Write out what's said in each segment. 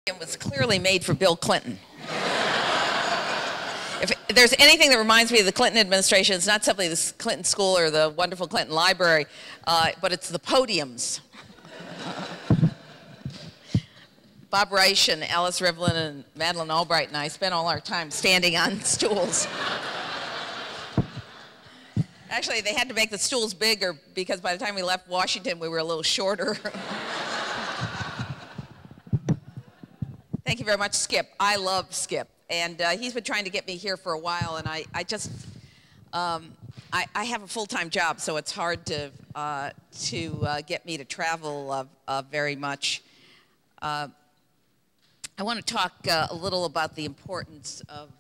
It was clearly made for Bill Clinton. If there's anything that reminds me of the Clinton administration, it's not simply the Clinton School or the wonderful Clinton Library, but it's the podiums. Bob Reich and Alice Rivlin and Madeleine Albright and I spent all our time standing on stools. Actually, they had to make the stools bigger because by the time we left Washington, we were a little shorter. Thank you very much, Skip. I love Skip. And he's been trying to get me here for a while, and I have a full-time job, so it's hard to get me to travel very much. I want to talk a little about the importance of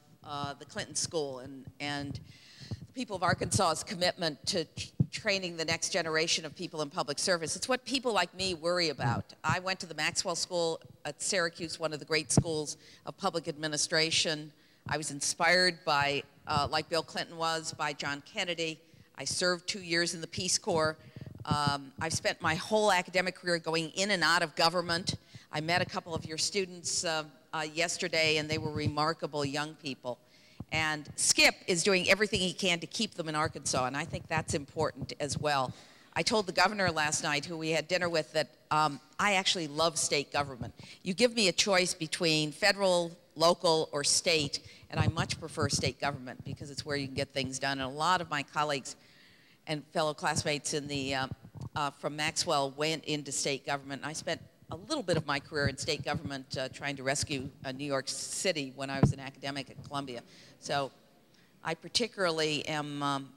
the Clinton School and the people of Arkansas's commitment to training the next generation of people in public service. It's what people like me worry about. I went to the Maxwell School at Syracuse, one of the great schools of public administration. I was inspired by, like Bill Clinton was, by John Kennedy. I served 2 years in the Peace Corps. I've spent my whole academic career going in and out of government. I met a couple of your students yesterday, and they were remarkable young people. And Skip is doing everything he can to keep them in Arkansas, and I think that's important as well. I told the governor last night, who we had dinner with, that I actually love state government. You give me a choice between federal, local, or state, and I much prefer state government because it's where you can get things done. And a lot of my colleagues and fellow classmates in the, from Maxwell went into state government. And I spent a little bit of my career in state government trying to rescue New York City when I was an academic at Columbia. So I particularly am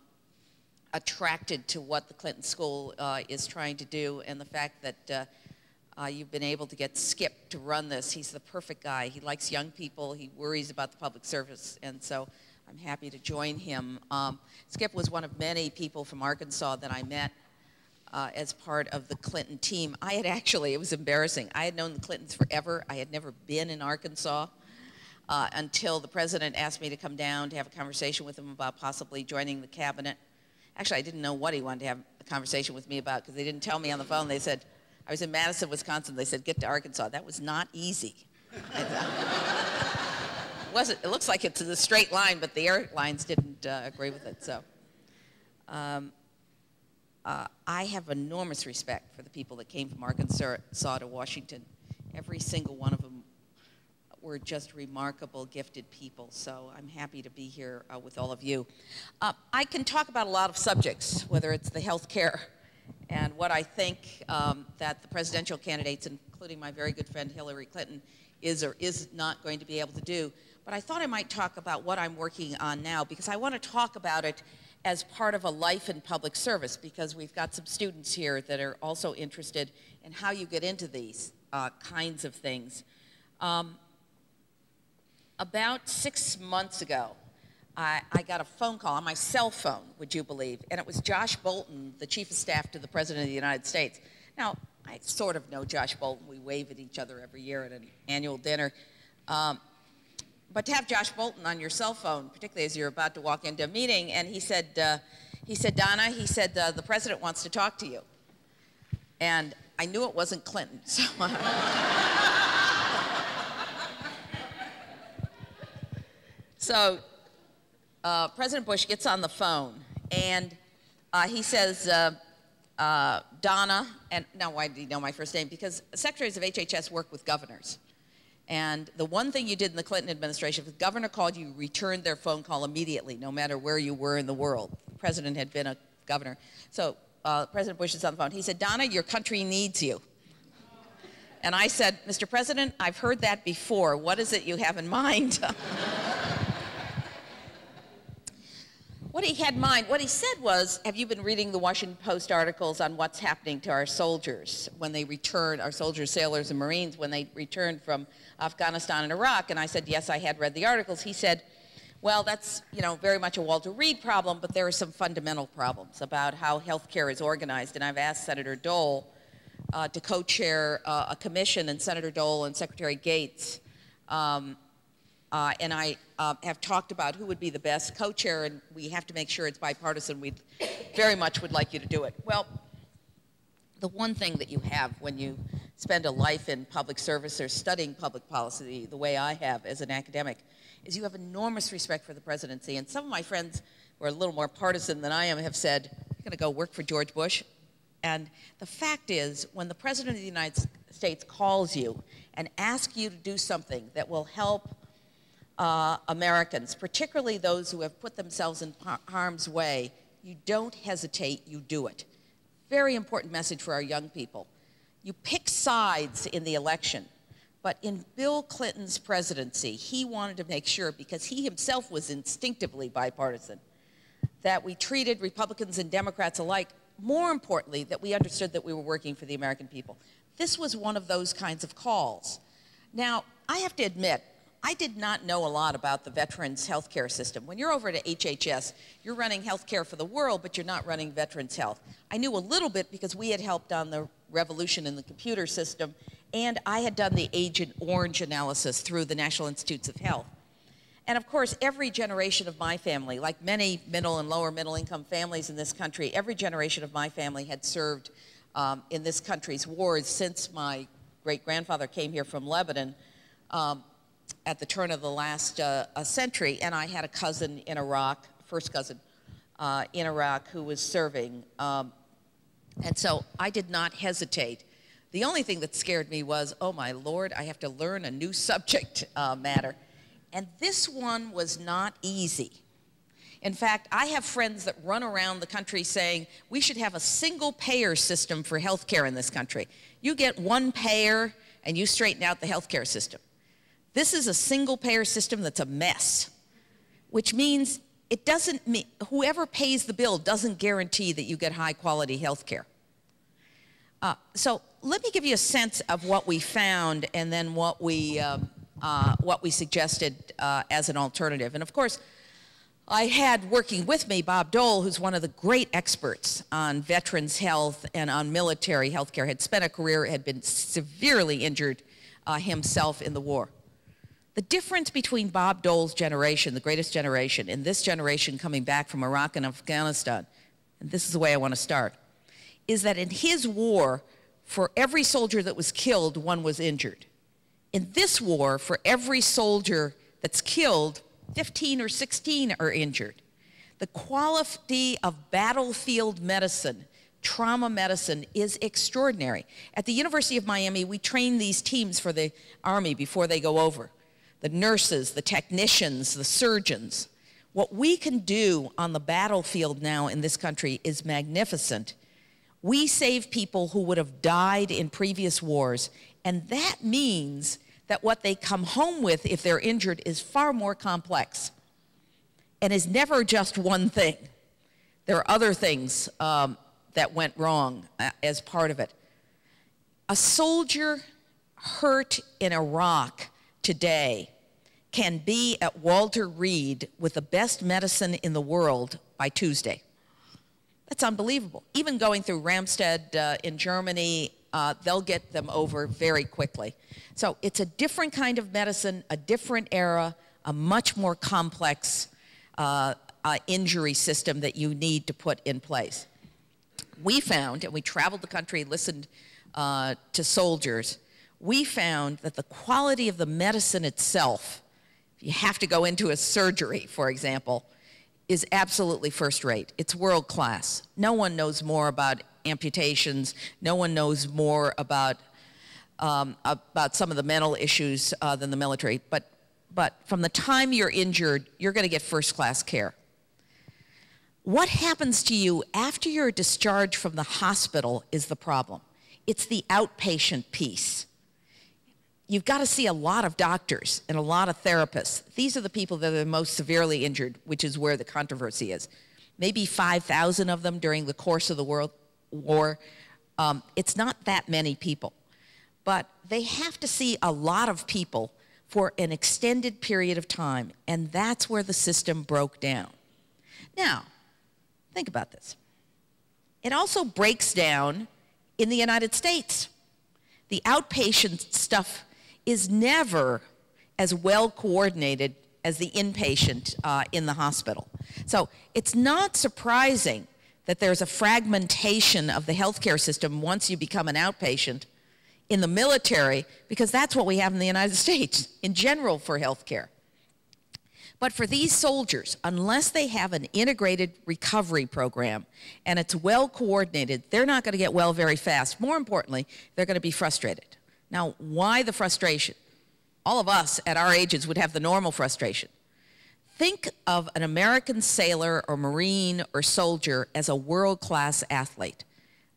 attracted to what the Clinton School is trying to do, and the fact that you've been able to get Skip to run this. He's the perfect guy. He likes young people. He worries about the public service, and so I'm happy to join him. Skip was one of many people from Arkansas that I met as part of the Clinton team. I had actually, it was embarrassing, I had known the Clintons forever. I had never been in Arkansas until the president asked me to come down to have a conversation with him about possibly joining the cabinet. Actually, I didn't know what he wanted to have a conversation with me about because they didn't tell me on the phone. They said, I was in Madison, Wisconsin. They said, get to Arkansas. That was not easy. It looks like it's a straight line, but the airlines didn't agree with it. So I have enormous respect for the people that came from Arkansas to Washington. Every single one of them were just remarkable, gifted people. So I'm happy to be here with all of you. I can talk about a lot of subjects, whether it's the health care and what I think that the presidential candidates, including my very good friend Hillary Clinton, is or is not going to be able to do. But I thought I might talk about what I'm working on now, because I want to talk about it as part of a life in public service, because we've got some students here that are also interested in how you get into these kinds of things. About 6 months ago, I got a phone call on my cell phone, would you believe, and it was Josh Bolten, the Chief of Staff to the President of the United States. Now, I sort of know Josh Bolten. We wave at each other every year at an annual dinner. But to have Josh Bolten on your cell phone, particularly as you're about to walk into a meeting, and he said, Donna, he said, the president wants to talk to you. And I knew it wasn't Clinton. So, President Bush gets on the phone, and he says, Donna, and now why did he know my first name? Because secretaries of HHS work with governors. And the one thing you did in the Clinton administration, if the governor called you, returned their phone call immediately, no matter where you were in the world. The president had been a governor. So President Bush is on the phone. He said, Donna, your country needs you. And I said, Mr. President, I've heard that before. What is it you have in mind? What he had in mind, what he said was, have you been reading the Washington Post articles on what's happening to our soldiers when they return, our soldiers, sailors, and Marines, when they return from Afghanistan and Iraq? And I said, yes, I had read the articles. He said, well, that's, you know, very much a Walter Reed problem, but there are some fundamental problems about how health care is organized. And I've asked Senator Dole to co-chair a commission, and Senator Dole and Secretary Gates and I have talked about who would be the best co-chair, and we have to make sure it's bipartisan. We very much would like you to do it. Well, the one thing that you have when you spend a life in public service or studying public policy the way I have as an academic, is you have enormous respect for the presidency. And some of my friends who are a little more partisan than I am have said, you're going to go work for George Bush. And the fact is, when the President of the United States calls you and asks you to do something that will help Americans, particularly those who have put themselves in harm's way, you don't hesitate, you do it. Very important message for our young people. You pick sides in the election, but in Bill Clinton's presidency, he wanted to make sure, because he himself was instinctively bipartisan, that we treated Republicans and Democrats alike. More importantly, that we understood that we were working for the American people. This was one of those kinds of calls. Now, I have to admit, I did not know a lot about the veterans' health care system. When you're over at HHS, you're running health care for the world, but you're not running veterans' health. I knew a little bit because we had helped on the revolution in the computer system, and I had done the Agent Orange analysis through the National Institutes of Health. And of course, every generation of my family, like many middle and lower middle income families in this country, every generation of my family had served in this country's wars since my great-grandfather came here from Lebanon at the turn of the last century, and I had a cousin in Iraq, first cousin in Iraq, who was serving. And so I did not hesitate. The only thing that scared me was, oh my Lord, I have to learn a new subject matter. And this one was not easy. In fact, I have friends that run around the country saying we should have a single payer system for health care in this country. You get one payer and you straighten out the health care system. This is a single payer system that's a mess, which means it doesn't mean whoever pays the bill doesn't guarantee that you get high quality health care. So let me give you a sense of what we found and then what we suggested as an alternative. And of course, I had working with me Bob Dole, who's one of the great experts on veterans health and on military health care, had spent a career, had been severely injured himself in the war. The difference between Bob Dole's generation, the greatest generation, and this generation coming back from Iraq and Afghanistan, and this is the way I want to start, is that in his war, for every soldier that was killed, one was injured. In this war, for every soldier that's killed, 15 or 16 are injured. The quality of battlefield medicine, trauma medicine, is extraordinary. At the University of Miami, we train these teams for the Army before they go over. The nurses, the technicians, the surgeons. What we can do on the battlefield now in this country is magnificent. We save people who would have died in previous wars, and that means that what they come home with if they're injured is far more complex and is never just one thing. There are other things that went wrong as part of it. A soldier hurt in Iraq today can be at Walter Reed with the best medicine in the world by Tuesday. That's unbelievable. Even going through Ramstead in Germany, they'll get them over very quickly. So it's a different kind of medicine, a different era, a much more complex injury system that you need to put in place. We found, and we traveled the country, listened to soldiers, we found that the quality of the medicine itself, if you have to go into a surgery, for example, is absolutely first rate. It's world class. No one knows more about amputations. No one knows more about some of the mental issues than the military. But from the time you're injured, you're going to get first class care. What happens to you after you're discharged from the hospital is the problem. It's the outpatient piece. You've got to see a lot of doctors and a lot of therapists. These are the people that are the most severely injured, which is where the controversy is. Maybe 5,000 of them during the course of the world war. It's not that many people. But they have to see a lot of people for an extended period of time, and that's where the system broke down. Now, think about this. It also breaks down in the United States. The outpatient stuff is never as well coordinated as the inpatient in the hospital. So it's not surprising that there's a fragmentation of the healthcare system once you become an outpatient in the military because that's what we have in the United States in general for health care. But for these soldiers, unless they have an integrated recovery program and it's well coordinated, they're not going to get well very fast. More importantly, they're going to be frustrated. Now, why the frustration? All of us at our ages would have the normal frustration. Think of an American sailor or Marine or soldier as a world-class athlete.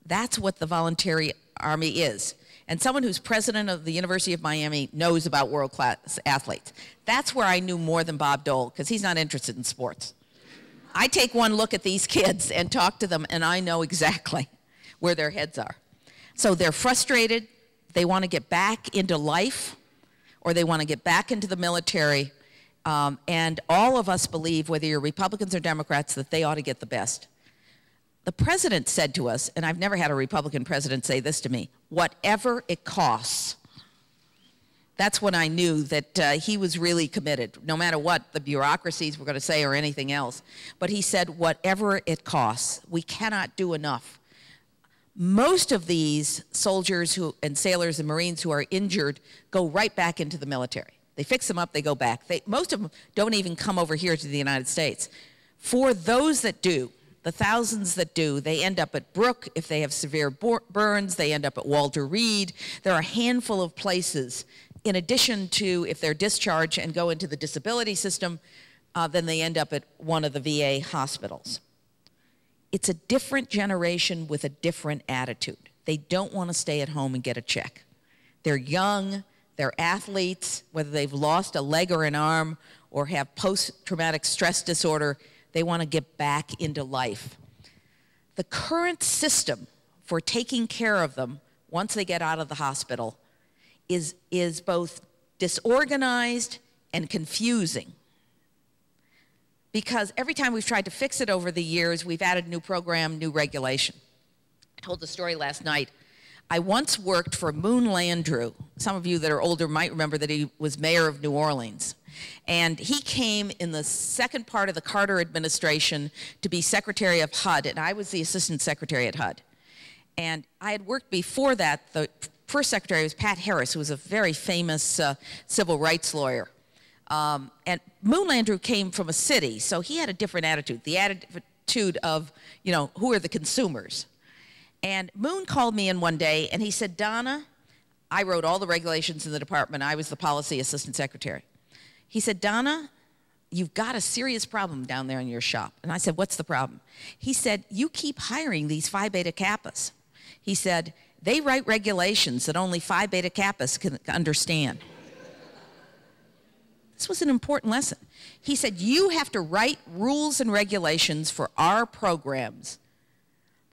That's what the voluntary Army is. And someone who's president of the University of Miami knows about world-class athletes. That's where I knew more than Bob Dole, because he's not interested in sports. I take one look at these kids and talk to them, and I know exactly where their heads are. So they're frustrated, they want to get back into life, or they want to get back into the military, and all of us believe, whether you're Republicans or Democrats, that they ought to get the best. The president said to us, and I've never had a Republican president say this to me, whatever it costs. That's when I knew that he was really committed, no matter what the bureaucracies were going to say or anything else. But he said, whatever it costs, we cannot do enough. Most of these soldiers and sailors and Marines who are injured go right back into the military. They fix them up, they go back. Most of them don't even come over here to the United States. For those that do, the thousands that do, they end up at Brooke. If they have severe burns, they end up at Walter Reed. There are a handful of places, in addition to if they're discharged and go into the disability system, then they end up at one of the VA hospitals. It's a different generation with a different attitude. They don't want to stay at home and get a check. They're young, they're athletes, whether they've lost a leg or an arm or have post-traumatic stress disorder, they want to get back into life. The current system for taking care of them once they get out of the hospital is both disorganized and confusing. Because every time we've tried to fix it over the years, we've added new program, new regulation. I told the story last night. I once worked for Moon Landrieu. Some of you that are older might remember that he was mayor of New Orleans. And he came in the second part of the Carter administration to be Secretary of HUD, and I was the Assistant Secretary at HUD. And I had worked before that. The first secretary was Pat Harris, who was a very famous civil rights lawyer. And Moon Landrieu came from a city, so he had a different attitude, the attitude of, you know, who are the consumers? And Moon called me in one day, and he said, Donna, I wrote all the regulations in the department. I was the policy assistant secretary. He said, Donna, you've got a serious problem down there in your shop. And I said, what's the problem? He said, you keep hiring these Phi Beta Kappas. He said, they write regulations that only Phi Beta Kappas can understand. This was an important lesson. He said, you have to write rules and regulations for our programs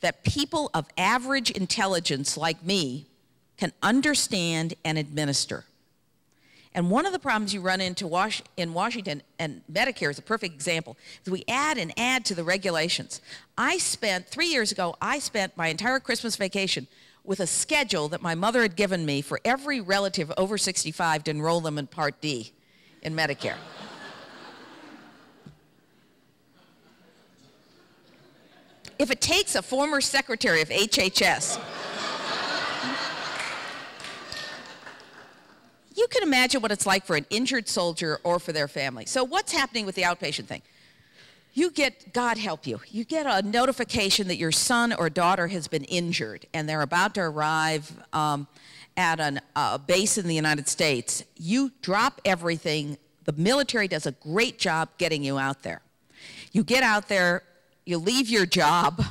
that people of average intelligence like me can understand and administer. And one of the problems you run into in Washington, and Medicare is a perfect example, is we add and add to the regulations. 3 years ago, I spent my entire Christmas vacation with a schedule that my mother had given me for every relative over 65 to enroll them in Part D in Medicare. If it takes a former secretary of HHS, you can imagine what it's like for an injured soldier or for their family. So what's happening with the outpatient thing? You get, God help you, you get a notification that your son or daughter has been injured and they're about to arrive at a base in the United States. You drop everything. The military does a great job getting you out there. You get out there, you leave your job,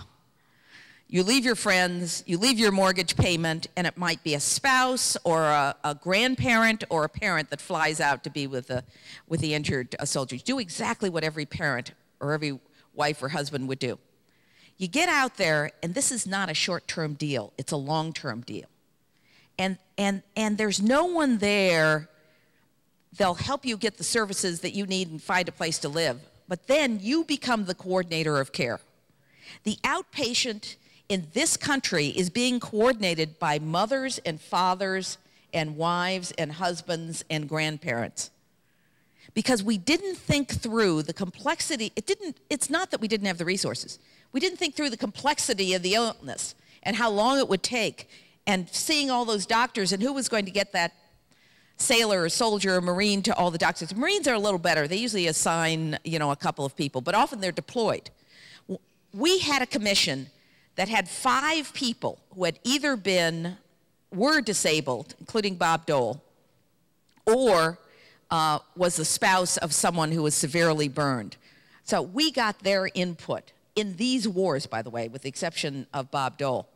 you leave your friends, you leave your mortgage payment, and it might be a spouse or a grandparent or a parent that flies out to be with the injured soldier. You do exactly what every parent or every wife or husband would do. You get out there, and this is not a short-term deal. It's a long-term deal. And there's no one there. They'll help you get the services that you need and find a place to live. But then you become the coordinator of care. The outpatient in this country is being coordinated by mothers and fathers and wives and husbands and grandparents. Because we didn't think through the complexity. It's not that we didn't have the resources. We didn't think through the complexity of the illness and how long it would take and seeing all those doctors and who was going to get that sailor or soldier or Marine to all the doctors. Marines are a little better. They usually assign, you know, a couple of people, but often they're deployed. We had a commission that had 5 people who had either were disabled, including Bob Dole, or was the spouse of someone who was severely burned. So we got their input in these wars, by the way, with the exception of Bob Dole.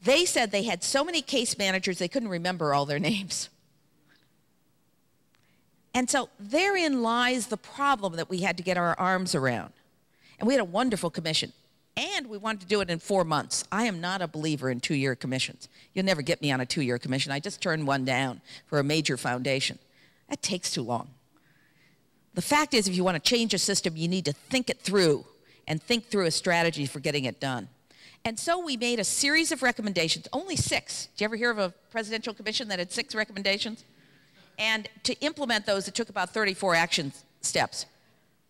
They said they had so many case managers they couldn't remember all their names. And so therein lies the problem that we had to get our arms around. And we had a wonderful commission. And we wanted to do it in 4 months. I am not a believer in 2-year commissions. You'll never get me on a 2-year commission. I just turned one down for a major foundation. That takes too long. The fact is, if you want to change a system, you need to think it through and think through a strategy for getting it done. And so we made a series of recommendations, only 6. Did you ever hear of a presidential commission that had 6 recommendations? And to implement those, it took about 34 action steps.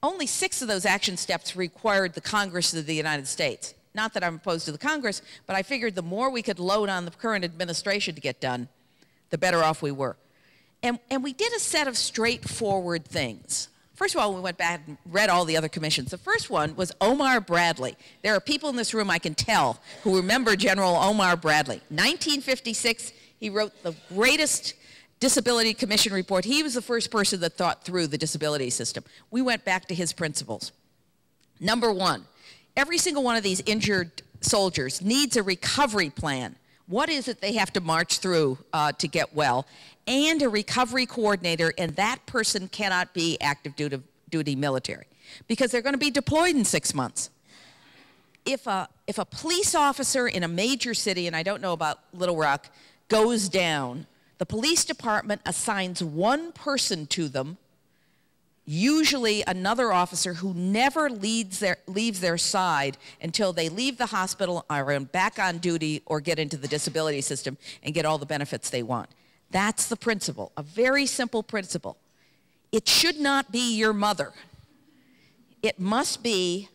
Only 6 of those action steps required the Congress of the United States. Not that I'm opposed to the Congress, but I figured the more we could load on the current administration to get done, the better off we were. And we did a set of straightforward things. First of all, we went back and read all the other commissions. The first one was Omar Bradley. There are people in this room, I can tell, who remember General Omar Bradley. 1956, he wrote the greatest Disability Commission report. He was the first person that thought through the disability system. We went back to his principles. Number 1, every single one of these injured soldiers needs a recovery plan. What is it they have to march through to get well? And a recovery coordinator, and that person cannot be active duty military because they're going to be deployed in 6 months. If a police officer in a major city, and I don't know about Little Rock, goes down, the police department assigns one person to them, usually another officer who never leaves their side until they leave the hospital, are back on duty, or get into the disability system and get all the benefits they want. That's the principle, a very simple principle. It should not be your mother. It must be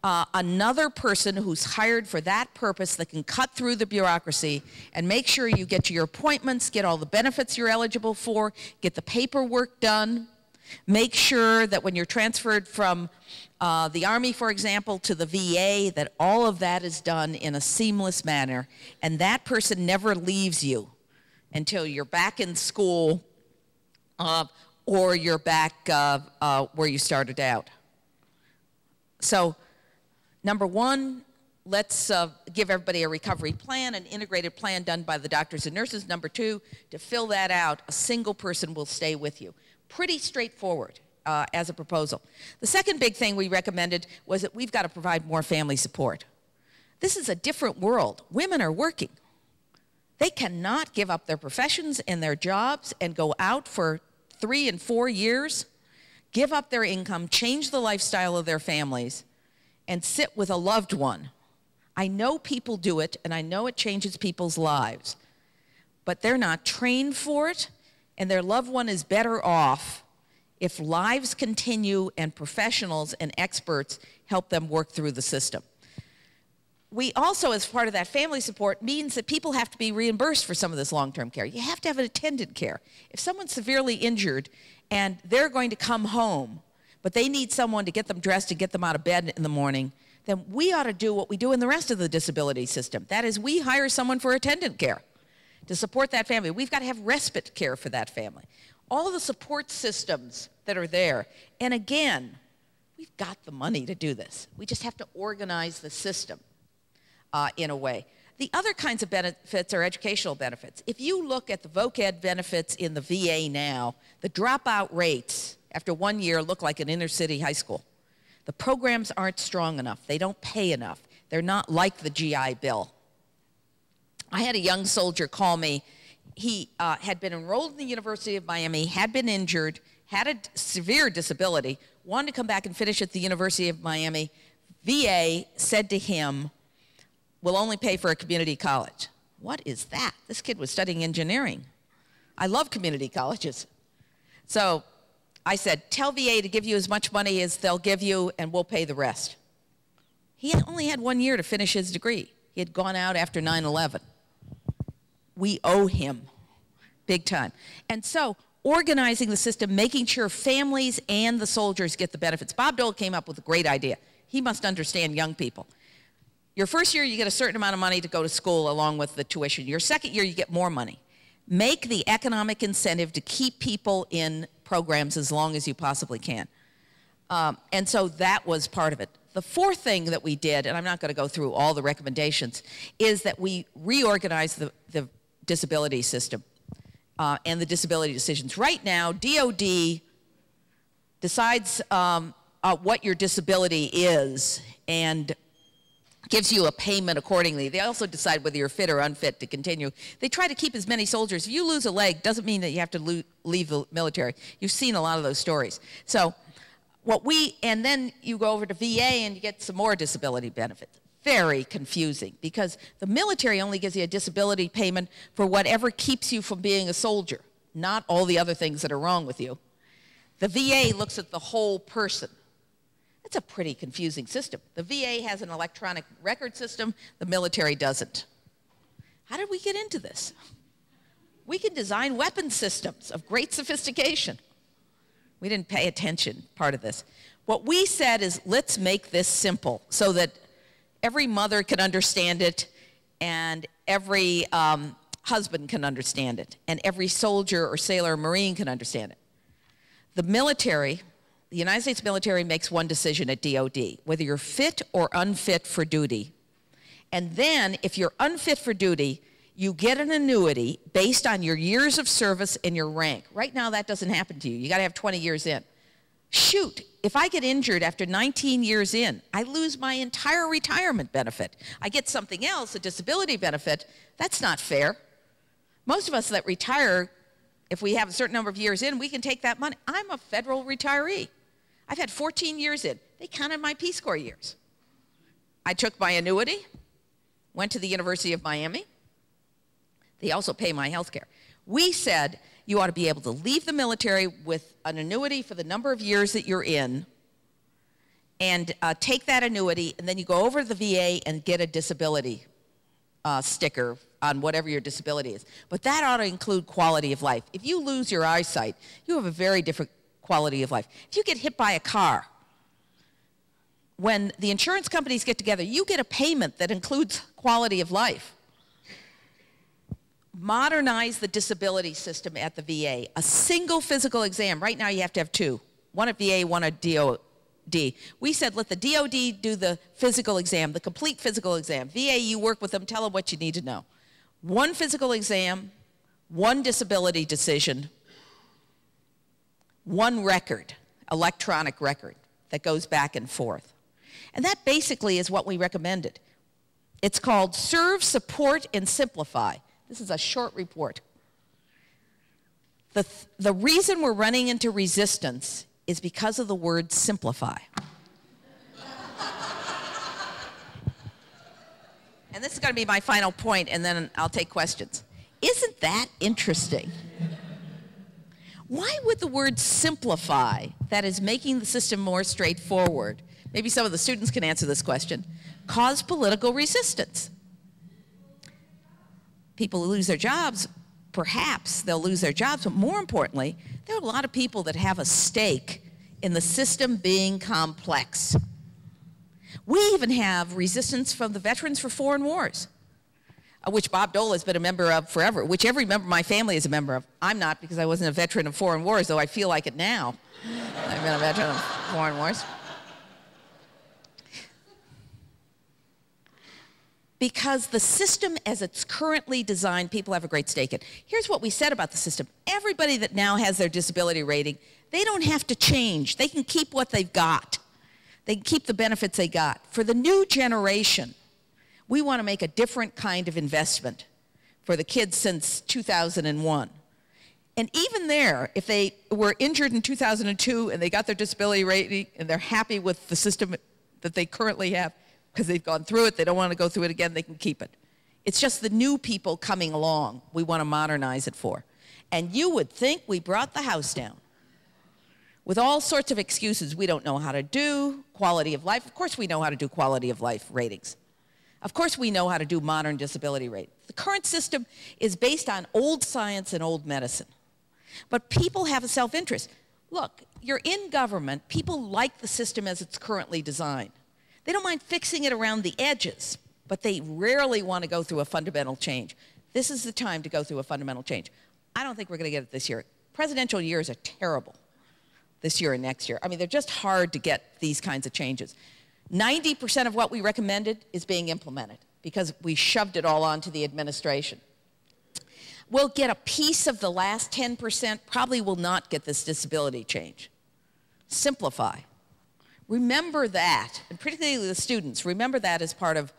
another person who's hired for that purpose that can cut through the bureaucracy and make sure you get to your appointments, get all the benefits you're eligible for, get the paperwork done, make sure that when you're transferred from the Army, for example, to the VA, that all of that is done in a seamless manner, and that person never leaves you until you're back in school or you're back where you started out. So, number 1, let's give everybody a recovery plan, an integrated plan done by the doctors and nurses. Number 2, to fill that out, a single person will stay with you. Pretty straightforward as a proposal. The second big thing we recommended was that we've got to provide more family support. This is a different world. Women are working. They cannot give up their professions and their jobs and go out for 3 and 4 years, give up their income, change the lifestyle of their families, and sit with a loved one. I know people do it, and I know it changes people's lives, but they're not trained for it, and their loved one is better off if lives continue and professionals and experts help them work through the system. We also, as part of that family support, means that people have to be reimbursed for some of this long-term care. You have to have an attendant care. If someone's severely injured and they're going to come home, but they need someone to get them dressed and get them out of bed in the morning, then we ought to do what we do in the rest of the disability system. That is, we hire someone for attendant care to support that family. We've got to have respite care for that family. All the support systems that are there. And again, we've got the money to do this. We just have to organize the system in a way. The other kinds of benefits are educational benefits. If you look at the voc ed benefits in the VA now, the dropout rates after 1 year look like an inner city high school. The programs aren't strong enough. They don't pay enough. They're not like the GI Bill. I had a young soldier call me. He had been enrolled in the University of Miami, had been injured, had a severe disability, wanted to come back and finish at the University of Miami. VA said to him, "We'll only pay for a community college." What is that? This kid was studying engineering. I love community colleges. So I said, tell VA to give you as much money as they'll give you, and we'll pay the rest. He only had 1 year to finish his degree. He had gone out after 9/11. we owe him big time. And so organizing the system, making sure families and the soldiers get the benefits. Bob Dole came up with a great idea. He must understand young people. Your first year, you get a certain amount of money to go to school along with the tuition. Your second year, you get more money. Make the economic incentive to keep people in programs as long as you possibly can. And so that was part of it. The fourth thing that we did, and I'm not going to go through all the recommendations, is that we reorganized the disability system and the disability decisions. Right now, DOD decides what your disability is and gives you a payment accordingly. They also decide whether you're fit or unfit to continue. They try to keep as many soldiers. If you lose a leg, doesn't mean that you have to leave the military. You've seen a lot of those stories. So and then you go over to VA and you get some more disability benefits. Very confusing because the military only gives you a disability payment for whatever keeps you from being a soldier, not all the other things that are wrong with you. The VA looks at the whole person. It's a pretty confusing system. The VA has an electronic record system, the military doesn't. How did we get into this? We can design weapon systems of great sophistication. We didn't pay attention, part of this. What we said is, let's make this simple so that every mother can understand it and every husband can understand it and every soldier or sailor or Marine can understand it. The military, the United States military makes one decision at DOD, whether you're fit or unfit for duty. And then, if you're unfit for duty, you get an annuity based on your years of service and your rank. Right now, that doesn't happen to you. You got to have 20 years in. Shoot, if I get injured after 19 years in, I lose my entire retirement benefit. I get something else, a disability benefit. That's not fair. Most of us that retire, if we have a certain number of years in, we can take that money. I'm a federal retiree. I've had 14 years in. They counted my Peace Corps years. I took my annuity, went to the University of Miami. They also pay my health care. We said you ought to be able to leave the military with an annuity for the number of years that you're in and take that annuity, and then you go over to the VA and get a disability sticker on whatever your disability is. But that ought to include quality of life. If you lose your eyesight, you have a very different quality of life. If you get hit by a car, when the insurance companies get together, you get a payment that includes quality of life. Modernize the disability system at the VA. A single physical exam. Right now you have to have two. One at VA, one at DOD. We said let the DOD do the physical exam, the complete physical exam. VA, you work with them, tell them what you need to know. One physical exam, one disability decision, one record, electronic record that goes back and forth. And that basically is what we recommended. It's called Serve, Support, and Simplify. This is a short report. The reason we're running into resistance is because of the word simplify. And this is going to be my final point, and then I'll take questions. Isn't that interesting? Why would the word simplify, that is making the system more straightforward, maybe some of the students can answer this question, cause political resistance? People who lose their jobs, perhaps they'll lose their jobs, but more importantly, there are a lot of people that have a stake in the system being complex. We even have resistance from the Veterans for Foreign Wars, which Bob Dole has been a member of forever, which every member of my family is a member of. I'm not, because I wasn't a veteran of foreign wars, though I feel like it now. I've been a veteran of foreign wars. Because the system as it's currently designed, people have a great stake in. Here's what we said about the system. Everybody that now has their disability rating, they don't have to change. They can keep what they've got. They can keep the benefits they got. For the new generation, we want to make a different kind of investment for the kids since 2001. And even there, if they were injured in 2002 and they got their disability rating and they're happy with the system that they currently have, because they've gone through it, they don't want to go through it again, they can keep it. It's just the new people coming along we want to modernize it for. And you would think we brought the house down with all sorts of excuses. We don't know how to do quality of life. Of course we know how to do quality of life ratings. Of course, we know how to do modern disability rate. The current system is based on old science and old medicine. But people have a self-interest. Look, you're in government. People like the system as it's currently designed. They don't mind fixing it around the edges, but they rarely want to go through a fundamental change. This is the time to go through a fundamental change. I don't think we're going to get it this year. Presidential years are terrible this year and next year. I mean, they're just hard to get these kinds of changes. 90% of what we recommended is being implemented because we shoved it all onto the administration. We'll get a piece of the last 10%, probably will not get this disability change. Simplify. Remember that, and particularly the students, remember that as part of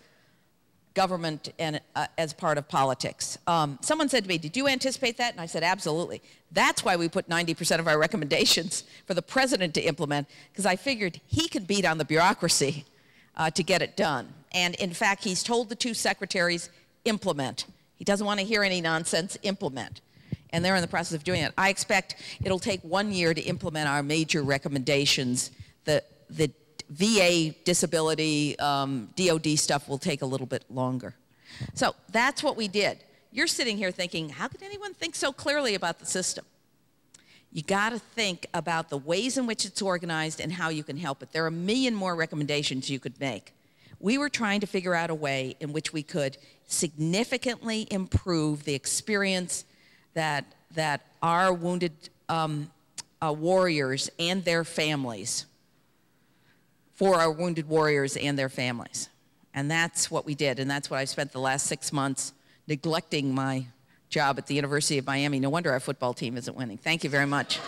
government and as part of politics. Someone said to me, did you anticipate that? And I said, absolutely. That's why we put 90% of our recommendations for the president to implement, because I figured he could beat on the bureaucracy to get it done. And in fact, he's told the two secretaries, implement. He doesn't want to hear any nonsense, implement. And they're in the process of doing it. I expect it'll take 1 year to implement our major recommendations. The VA disability, DOD stuff will take a little bit longer. So that's what we did. You're sitting here thinking, how could anyone think so clearly about the system? You got to think about the ways in which it's organized and how you can help it. There are a million more recommendations you could make. We were trying to figure out a way in which we could significantly improve the experience that our wounded warriors and their families, for our wounded warriors and their families. And that's what we did, and that's what I spent the last 6 months neglecting my job at the University of Miami. No wonder our football team isn't winning. Thank you very much.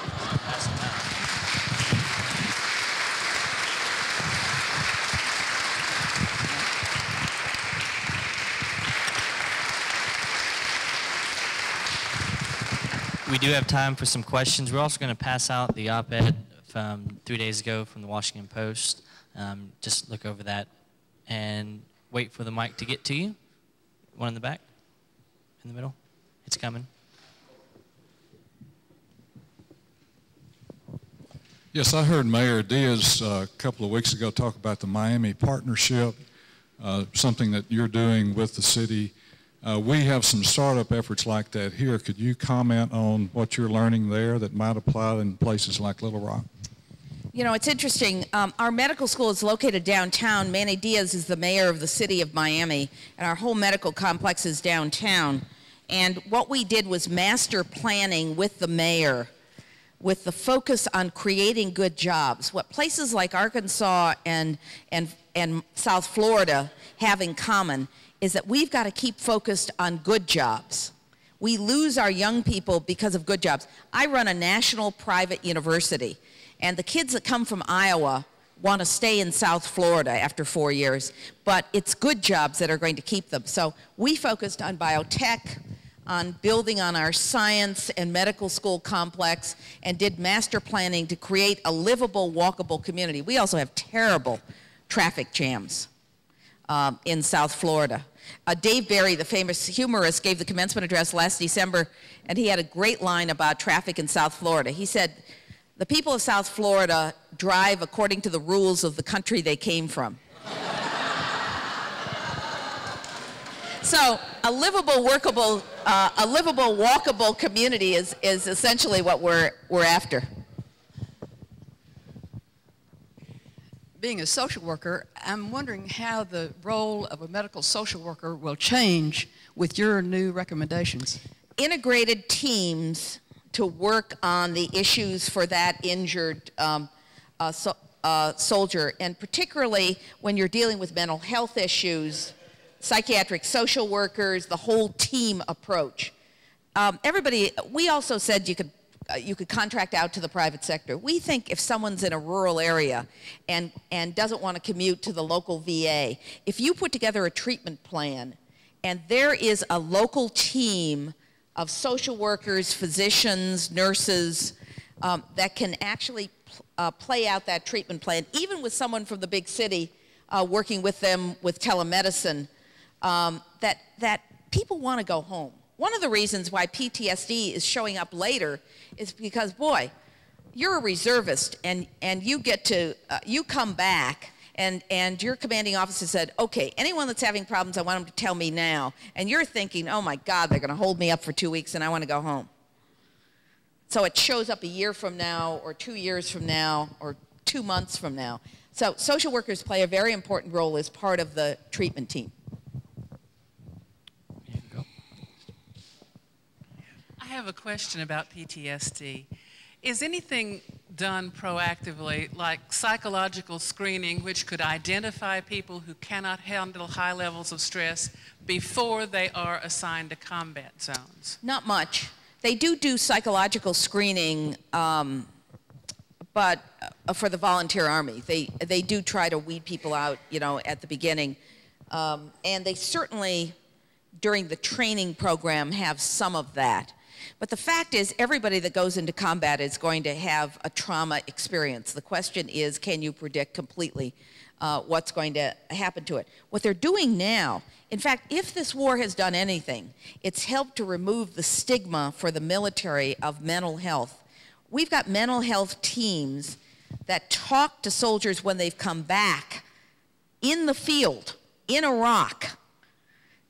We do have time for some questions. We're also going to pass out the op-ed from 3 days ago from the Washington Post. Just look over that and wait for the mic to get to you. One in the back, in the middle. It's coming. Yes, I heard Mayor Diaz a couple of weeks ago talk about the Miami Partnership, something that you're doing with the city. We have some startup efforts like that here. Could you comment on what you're learning there that might apply in places like Little Rock? You know, it's interesting. Our medical school is located downtown. Manny Diaz is the mayor of the city of Miami, and our whole medical complex is downtown. And what we did was master planning with the mayor with the focus on creating good jobs. What places like Arkansas and South Florida have in common is that we've got to keep focused on good jobs. We lose our young people because of good jobs. I run a national private university, and the kids that come from Iowa want to stay in South Florida after 4 years, but it's good jobs that are going to keep them. So we focused on biotech, on building on our science and medical school complex, and did master planning to create a livable, walkable community. We also have terrible traffic jams in South Florida. Dave Barry, the famous humorist, gave the commencement address last December, and he had a great line about traffic in South Florida. He said, the people of South Florida drive according to the rules of the country they came from. So a livable, workable, walkable community is essentially what we're after. Being a social worker, I'm wondering how the role of a medical social worker will change with your new recommendations. Integrated teams to work on the issues for that injured soldier, and particularly when you're dealing with mental health issues, psychiatric social workers, the whole team approach. We also said you could contract out to the private sector. We think if someone's in a rural area and doesn't want to commute to the local VA, if you put together a treatment plan and there is a local team of social workers, physicians, nurses that can actually play out that treatment plan, even with someone from the big city working with them with telemedicine, that people want to go home. One of the reasons why PTSD is showing up later is because, boy, you're a reservist and you get to, you come back and your commanding officer said, okay, anyone that's having problems, I want them to tell me now. And you're thinking, oh my God, they're going to hold me up for 2 weeks and I want to go home. So it shows up a year from now or 2 years from now or 2 months from now. So social workers play a very important role as part of the treatment team. I have a question about PTSD. Is anything done proactively, like psychological screening, which could identify people who cannot handle high levels of stress before they are assigned to combat zones? Not much. They do psychological screening, but for the volunteer army. They do try to weed people out, you know, at the beginning. And they certainly, during the training program, have some of that. But the fact is, everybody that goes into combat is going to have a trauma experience. The question is, can you predict completely what's going to happen to it? What they're doing now, in fact, if this war has done anything, it's helped to remove the stigma for the military of mental health. We've got mental health teams that talk to soldiers when they've come back in the field, in Iraq.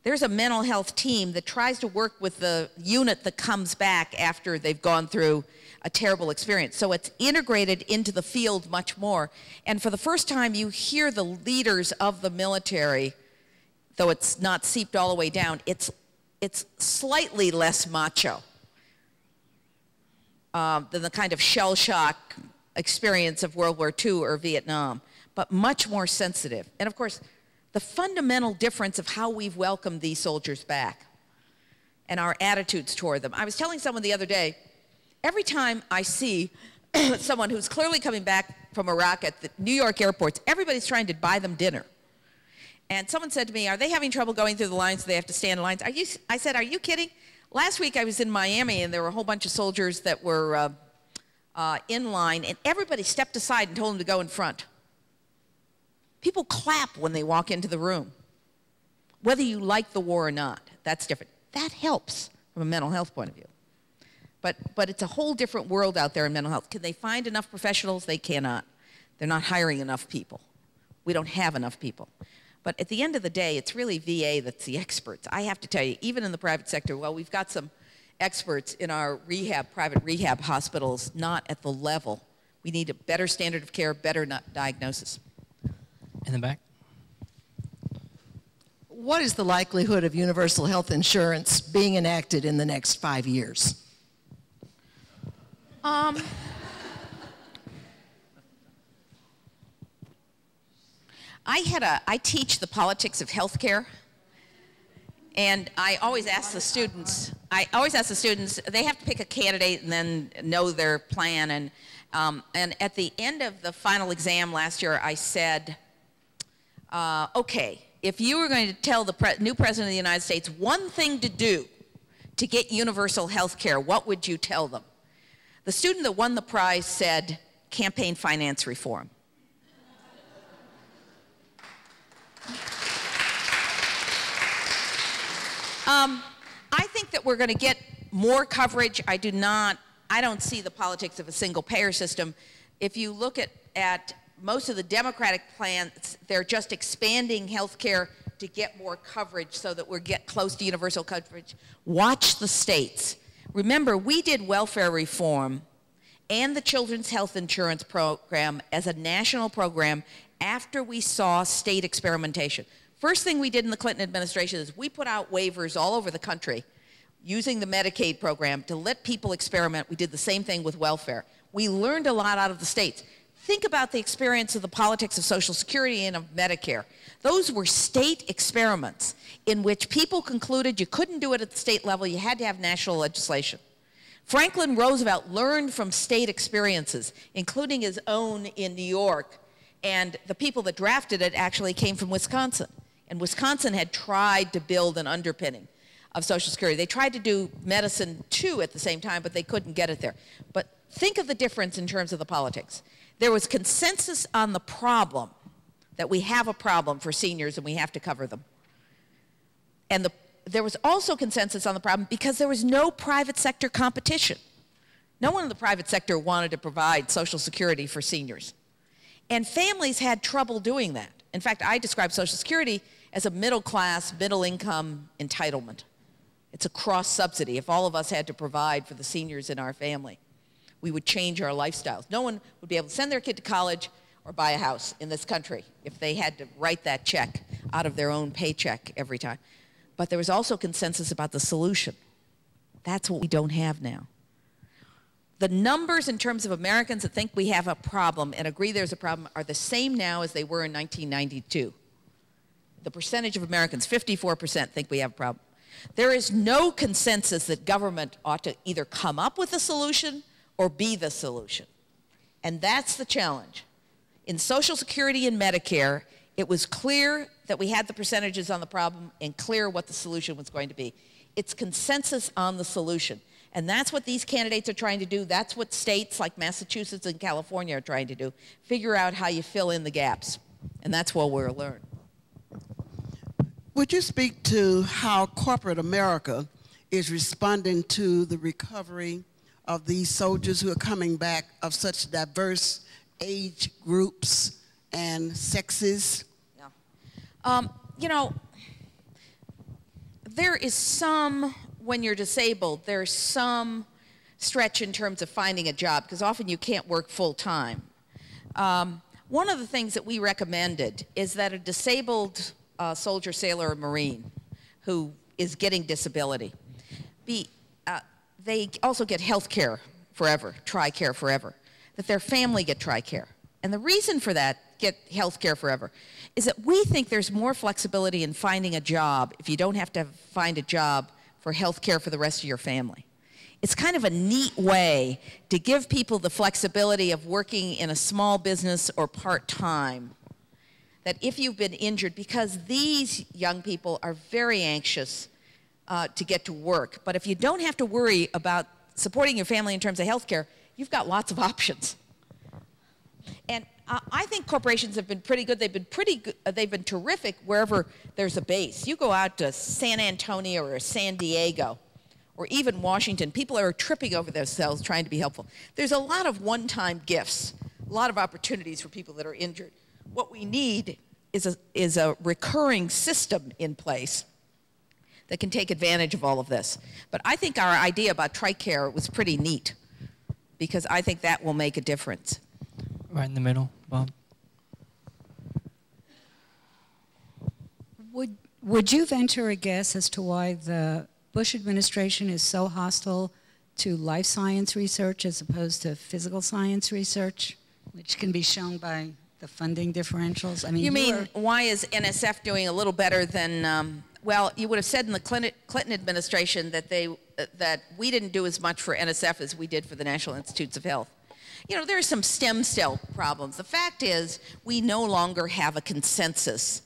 There's a mental health team that tries to work with the unit that comes back after they've gone through a terrible experience. So it's integrated into the field much more. And for the first time, you hear the leaders of the military, though it's not seeped all the way down, it's slightly less macho than the kind of shell shock experience of World War II or Vietnam, but much more sensitive. And of course, the fundamental difference of how we've welcomed these soldiers back and our attitudes toward them. I was telling someone the other day, every time I see someone who's clearly coming back from Iraq at the New York airports, everybody's trying to buy them dinner. And someone said to me, are they having trouble going through the lines? They have to stand in lines. I said, are you kidding? Last week I was in Miami and there were a whole bunch of soldiers that were in line, and everybody stepped aside and told them to go in front. People clap when they walk into the room. Whether you like the war or not, that's different. That helps from a mental health point of view. But it's a whole different world out there in mental health. Can they find enough professionals? They cannot. They're not hiring enough people. We don't have enough people. But at the end of the day, it's really VA that's the experts. I have to tell you, even in the private sector, well, we've got some experts in our private rehab hospitals, not at the level. We need a better standard of care, better diagnosis. In the back. What is the likelihood of universal health insurance being enacted in the next 5 years? I teach the politics of healthcare, and I always ask the students, they have to pick a candidate and then know their plan, and at the end of the final exam last year, I said, okay, if you were going to tell the new president of the United States one thing to do to get universal health care, what would you tell them? The student that won the prize said, campaign finance reform. I think that we're going to get more coverage. I don't see the politics of a single payer system. If you look at most of the Democratic plans, they're just expanding health care to get more coverage so that we'll get close to universal coverage. Watch the states. Remember, we did welfare reform and the Children's Health Insurance Program as a national program after we saw state experimentation. First thing we did in the Clinton administration is we put out waivers all over the country using the Medicaid program to let people experiment. We did the same thing with welfare. We learned a lot out of the states. Think about the experience of the politics of Social Security and of Medicare. Those were state experiments in which people concluded you couldn't do it at the state level, you had to have national legislation. Franklin Roosevelt learned from state experiences, including his own in New York, and the people that drafted it actually came from Wisconsin. And Wisconsin had tried to build an underpinning of Social Security. They tried to do medicine too at the same time, but they couldn't get it there. But think of the difference in terms of the politics. There was consensus on the problem, that we have a problem for seniors and we have to cover them. And there was also consensus on the problem because there was no private sector competition. No one in the private sector wanted to provide Social Security for seniors. And families had trouble doing that. In fact, I describe Social Security as a middle-class, middle-income entitlement. It's a cross-subsidy. If all of us had to provide for the seniors in our family, we would change our lifestyles. No one would be able to send their kid to college or buy a house in this country if they had to write that check out of their own paycheck every time. But there was also consensus about the solution. That's what we don't have now. The numbers in terms of Americans that think we have a problem and agree there's a problem are the same now as they were in 1992. The percentage of Americans, 54%, think we have a problem. There is no consensus that government ought to either come up with a solution or be the solution. And that's the challenge. In Social Security and Medicare, it was clear that we had the percentages on the problem and clear what the solution was going to be. It's consensus on the solution. And that's what these candidates are trying to do. That's what states like Massachusetts and California are trying to do. Figure out how you fill in the gaps. And that's what we'll learn. Would you speak to how corporate America is responding to the recovery of these soldiers who are coming back of such diverse age groups and sexes? Yeah. You know, there is some, when you're disabled, there's some stretch in terms of finding a job, because often you can't work full time. One of the things that we recommended is that a disabled soldier, sailor, or Marine who is getting disability, they also get health care forever, TRICARE forever, that their family get TRICARE. And the reason for that, get health care forever, is that we think there's more flexibility in finding a job if you don't have to find a job for health care for the rest of your family. It's kind of a neat way to give people the flexibility of working in a small business or part-time, that if you've been injured, because these young people are very anxious to get to work, but if you don't have to worry about supporting your family in terms of health care, you've got lots of options. And I think corporations have been pretty good. They've been terrific wherever there's a base. You go out to San Antonio or San Diego or even Washington, people are tripping over themselves trying to be helpful. There's a lot of one-time gifts, a lot of opportunities for people that are injured. What we need is a recurring system in place that can take advantage of all of this. But I think our idea about TRICARE was pretty neat, because I think that will make a difference. Right in the middle, Bob. Would you venture a guess as to why the Bush administration is so hostile to life science research as opposed to physical science research, which can be shown by the funding differentials? I mean, you mean, why is NSF doing a little better than, well, you would have said in the Clinton administration that that we didn't do as much for NSF as we did for the National Institutes of Health. You know, there are some stem cell problems. The fact is, we no longer have a consensus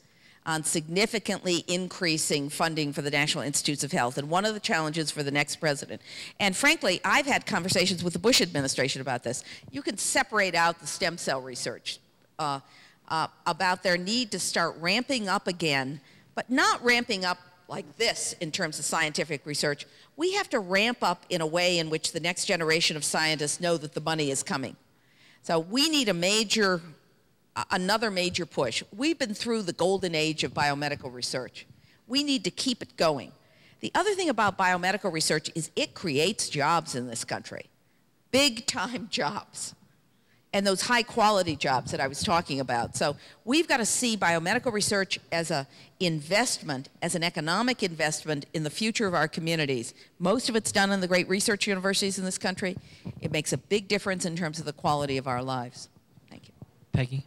on significantly increasing funding for the National Institutes of Health, and one of the challenges for the next president. And frankly, I've had conversations with the Bush administration about this. You can separate out the stem cell research about their need to start ramping up again, but not ramping up like this in terms of scientific research. We have to ramp up in a way in which the next generation of scientists know that the money is coming. So we need another major push. We've been through the golden age of biomedical research. We need to keep it going. The other thing about biomedical research is it creates jobs in this country, big-time jobs, and those high-quality jobs that I was talking about. So we've got to see biomedical research as an investment, as an economic investment in the future of our communities. Most of it's done in the great research universities in this country. It makes a big difference in terms of the quality of our lives. Thank you. Peggy?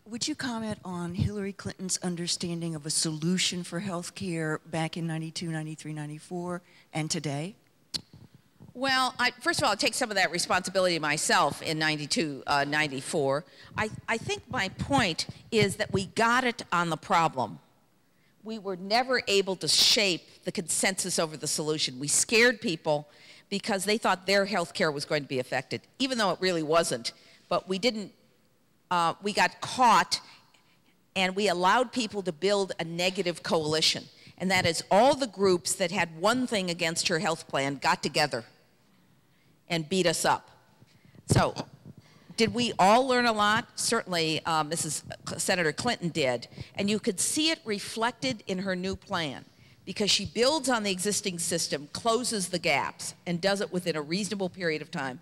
Would you comment on Hillary Clinton's understanding of a solution for health care back in 92, 93, 94, and today? Well, first of all, I take some of that responsibility myself in 92, 94. I think my point is that we got it on the problem. We were never able to shape the consensus over the solution. We scared people because they thought their health care was going to be affected, even though it really wasn't. But we didn't, we got caught, and we allowed people to build a negative coalition. And that is all the groups that had one thing against her health plan got together and beat us up. So did we all learn a lot? Certainly Senator Clinton did. And you could see it reflected in her new plan, because she builds on the existing system, closes the gaps, and does it within a reasonable period of time,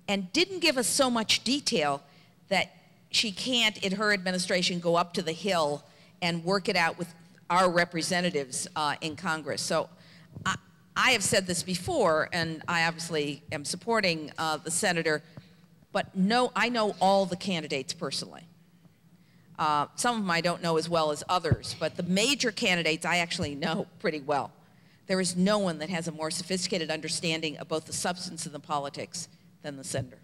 and didn't give us so much detail that she can't, in her administration, go up to the Hill and work it out with our representatives in Congress. So I have said this before, and I obviously am supporting the senator, but no, I know all the candidates personally. Some of them I don't know as well as others, but the major candidates I actually know pretty well. There is no one that has a more sophisticated understanding of both the substance and the politics than the senator.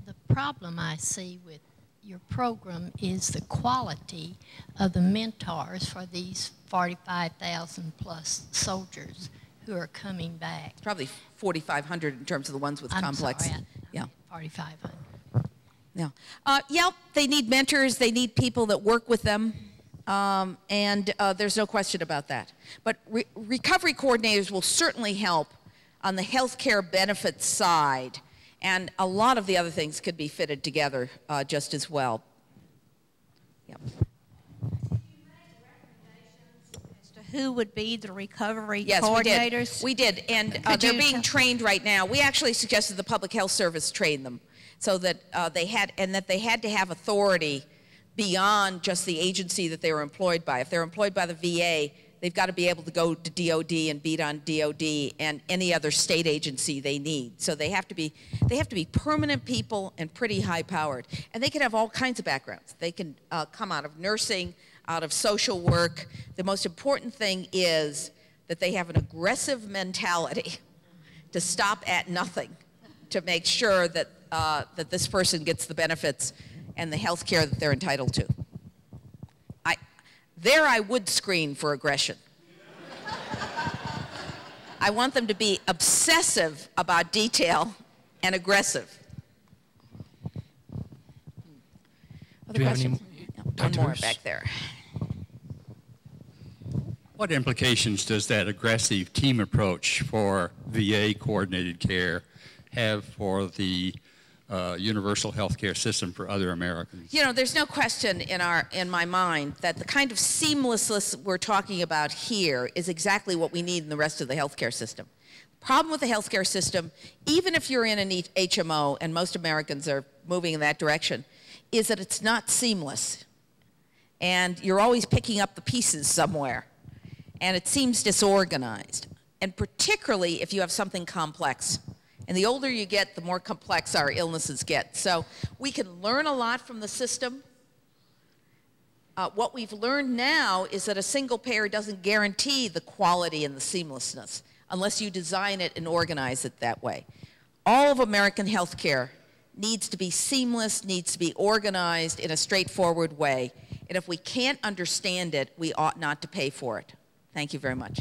The problem I see with your program is the quality of the mentors for these 45,000 plus soldiers who are coming back. Probably 4,500 in terms of the ones with complex. Sorry, yeah. 4,500. Yeah. Yeah, they need mentors. They need people that work with them. And there's no question about that. But recovery coordinators will certainly help on the health care benefits side. And a lot of the other things could be fitted together just as well. Yep. Who would be the recovery yes, coordinators? We did. And they're being trained right now. We actually suggested the Public Health Service train them so that they had to have authority beyond just the agency that they were employed by. If they're employed by the VA, they've got to be able to go to DOD and beat on DOD and any other state agency they need. So they have to be permanent people and pretty high powered. And they can have all kinds of backgrounds. They can come out of nursing, out of social work. The most important thing is that they have an aggressive mentality to stop at nothing to make sure that, that this person gets the benefits and the health care that they're entitled to. I would screen for aggression. I want them to be obsessive about detail and aggressive. Do you have any, one more back there. What implications does that aggressive team approach for VA coordinated care have for the universal health care system for other Americans? You know, there's no question in my mind that the kind of seamlessness we're talking about here is exactly what we need in the rest of the healthcare system. Problem with the healthcare system, even if you're in an HMO, and most Americans are moving in that direction, is that it's not seamless. And you're always picking up the pieces somewhere. And it seems disorganized. And particularly if you have something complex. And the older you get, the more complex our illnesses get. So we can learn a lot from the system. What we've learned now is that a single payer doesn't guarantee the quality and the seamlessness unless you design it and organize it that way. All of American healthcare needs to be seamless, needs to be organized in a straightforward way. And if we can't understand it, we ought not to pay for it. Thank you very much.